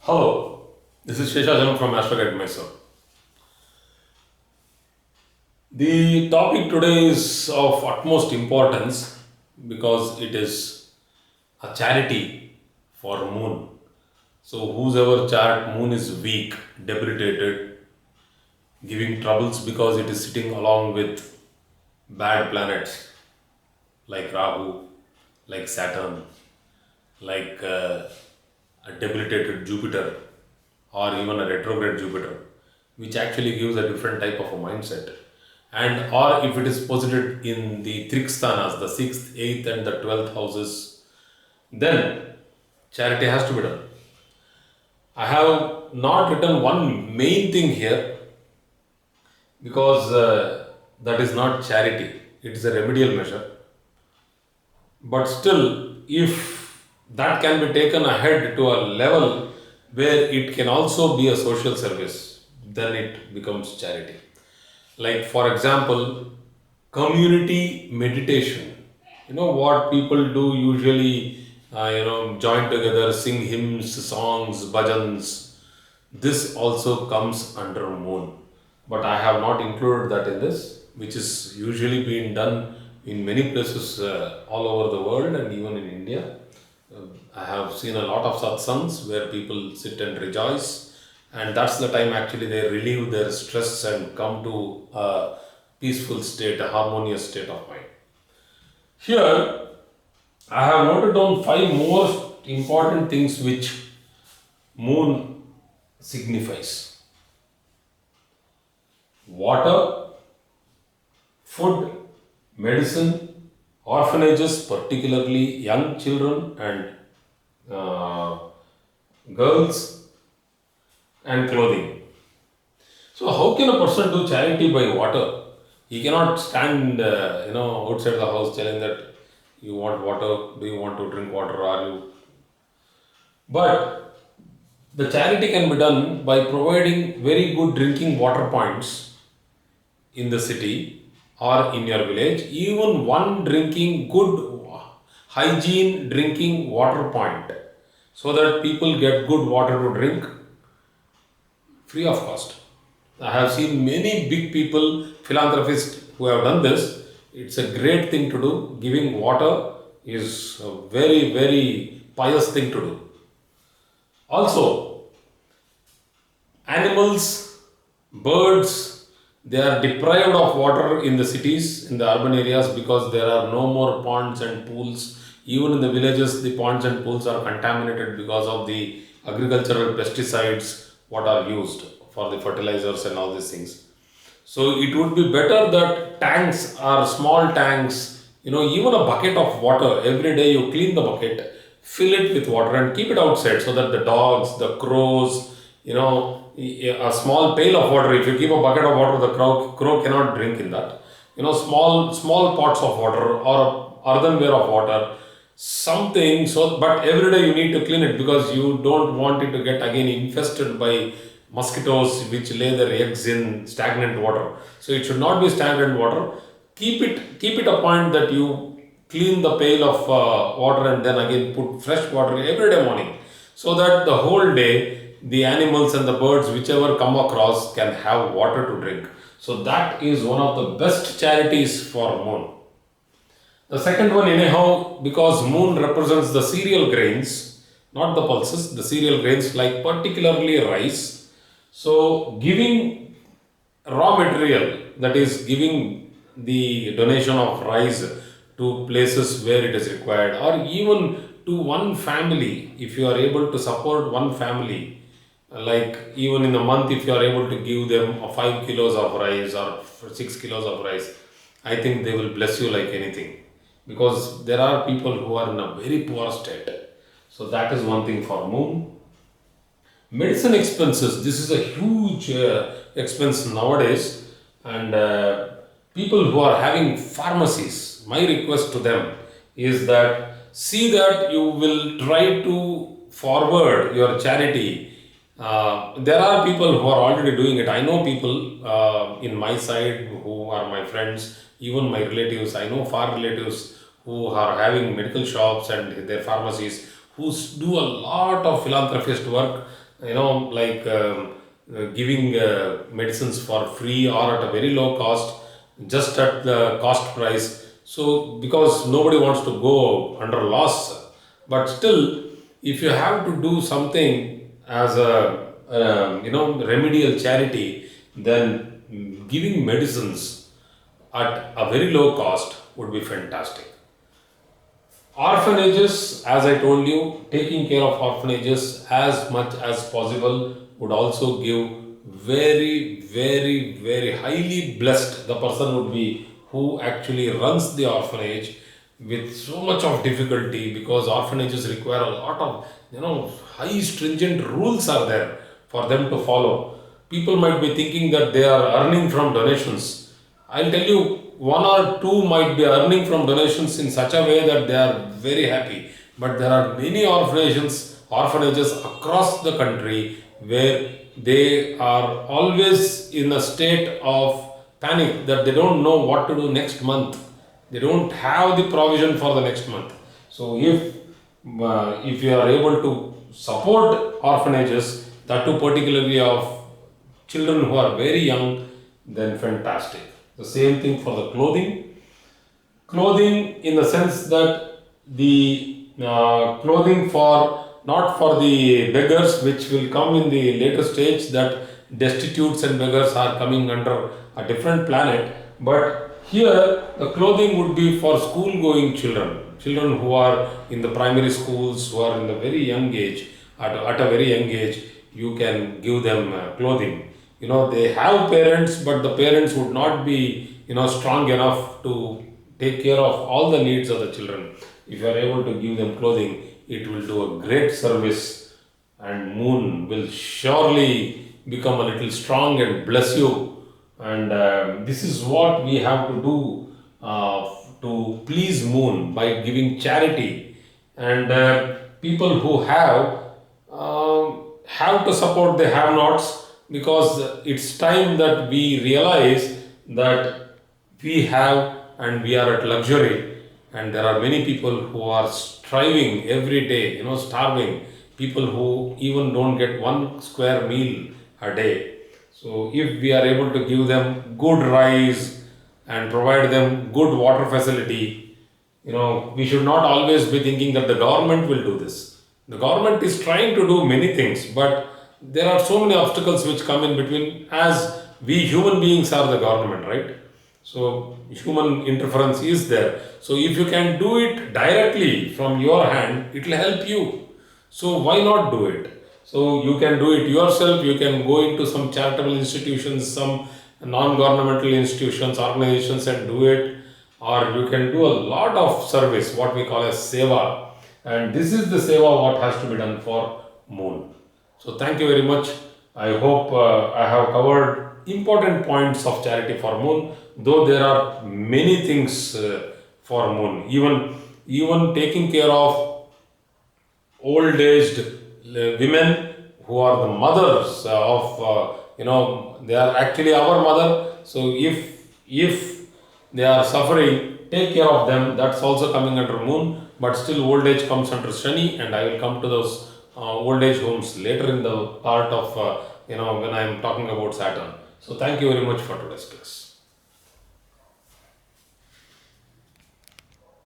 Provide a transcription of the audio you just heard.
Hello, this is Sheshajalam from Astroguide Mysore. The topic today is of utmost importance because it is a charity for Moon. So, whosoever chart Moon is weak, debilitated, giving troubles because it is sitting along with bad planets like Rahu, like Saturn, like a debilitated Jupiter, or even a retrograde Jupiter, which actually gives a different type of a mindset. And or if it is posited in the Triksthanas, the 6th, 8th, and the 12th houses, then charity has to be done. I have not written one main thing here because that is not charity, it is a remedial measure. But still, if that can be taken ahead to a level where it can also be a social service, then it becomes charity. Like, for example, community meditation. You know what people do usually, join together, sing hymns, songs, bhajans. This also comes under moon. But I have not included that in this, which is usually being done in many places all over the world and even in India. I have seen a lot of satsangs where people sit and rejoice, and that's the time actually they relieve their stress and come to a peaceful state, a harmonious state of mind. Here, I have noted down five most important things which moon signifies: water, food, medicine, orphanages, particularly young children and uh, girls, and clothing. So, how can a person do charity by water? He cannot stand, outside the house telling that you want water, do you want to drink water, are you? But the charity can be done by providing very good drinking water points in the city or in your village, even one drinking good hygiene drinking water point, so that people get good water to drink free of cost. I have seen many big people, philanthropists who have done this. It's a great thing to do. Giving water is a very, very pious thing to do. Also, animals, birds, they are deprived of water in the cities, in the urban areas, because there are no more ponds and pools. Even in the villages, the ponds and pools are contaminated because of the agricultural pesticides what are used for the fertilizers and all these things. So it would be better that tanks are small tanks, even a bucket of water. Every day you clean the bucket, fill it with water and keep it outside so that the dogs, the crows, a small pail of water. If you keep a bucket of water, the crow cannot drink in that. Small pots of water or earthenware of water, something. So, but every day you need to clean it because you don't want it to get again infested by mosquitoes which lay their eggs in stagnant water. So it should not be stagnant water. Keep it a point that you clean the pail of water and then again put fresh water every day morning, so that the whole day the animals and the birds whichever come across can have water to drink. So that is one of the best charities for moon. The second one, anyhow, because moon represents the cereal grains, not the pulses, the cereal grains like particularly rice. So, giving raw material, that is, giving the donation of rice to places where it is required, or even to one family, if you are able to support one family, like even in a month, if you are able to give them 5 kilos of rice or 6 kilos of rice, I think they will bless you like anything, because there are people who are in a very poor state. So that is one thing for moon. Medicine expenses, this is a huge expense nowadays, and people who are having pharmacies, my request to them is that see that you will try to forward your charity. There are people who are already doing it. I know people in my side who are my friends, even my relatives. I know far relatives who are having medical shops and their pharmacies, who do a lot of philanthropist work. like giving medicines for free or at a very low cost, just at the cost price. So, because nobody wants to go under loss, but still, if you have to do something as a remedial charity, then giving medicines at a very low cost would be fantastic. Orphanages, as I told you, taking care of orphanages as much as possible would also give very, very, very highly blessed the person would be who actually runs the orphanage with so much of difficulty, because orphanages require a lot of high stringent rules are there for them to follow. People might be thinking that they are earning from donations. I'll tell you, one or two might be earning from donations in such a way that they are very happy. But there are many orphanages across the country where they are always in a state of panic that they don't know what to do next month. They don't have the provision for the next month. So if you are able to support orphanages, that too particularly of children who are very young, then fantastic. The same thing for the clothing. Clothing, in the sense that the clothing for not for the beggars, which will come in the later stage, that destitutes and beggars are coming under a different planet. But here, the clothing would be for school going children who are in the primary schools, who are in the very young age, at a very young age, you can give them clothing. They have parents, but the parents would not be strong enough to take care of all the needs of the children. If you are able to give them clothing, it will do a great service, and moon will surely become a little strong and bless you. And this is what we have to do to please moon, by giving charity. And people who have to support the have nots, because it's time that we realize that we have and we are at luxury, and there are many people who are striving every day, starving, people who even don't get one square meal a day. So if we are able to give them good rice and provide them good water facility, we should not always be thinking that the government will do this. The government is trying to do many things, but there are so many obstacles which come in between, as we human beings are the government, right? So human interference is there. So if you can do it directly from your hand, it will help you. So why not do it? So you can do it yourself. You can go into some charitable institutions, some non-governmental institutions, organizations, and do it. Or you can do a lot of service, what we call as seva. And this is the seva what has to be done for moon. So thank you very much. I hope I have covered important points of charity for moon, though there are many things for moon. Even taking care of old aged women who are the mothers of they are actually our mother. So if they are suffering, take care of them. That's also coming under moon. But still, old age comes under Shani, and I will come to those old age homes later in the part of when I am talking about Saturn. So thank you very much for today's class.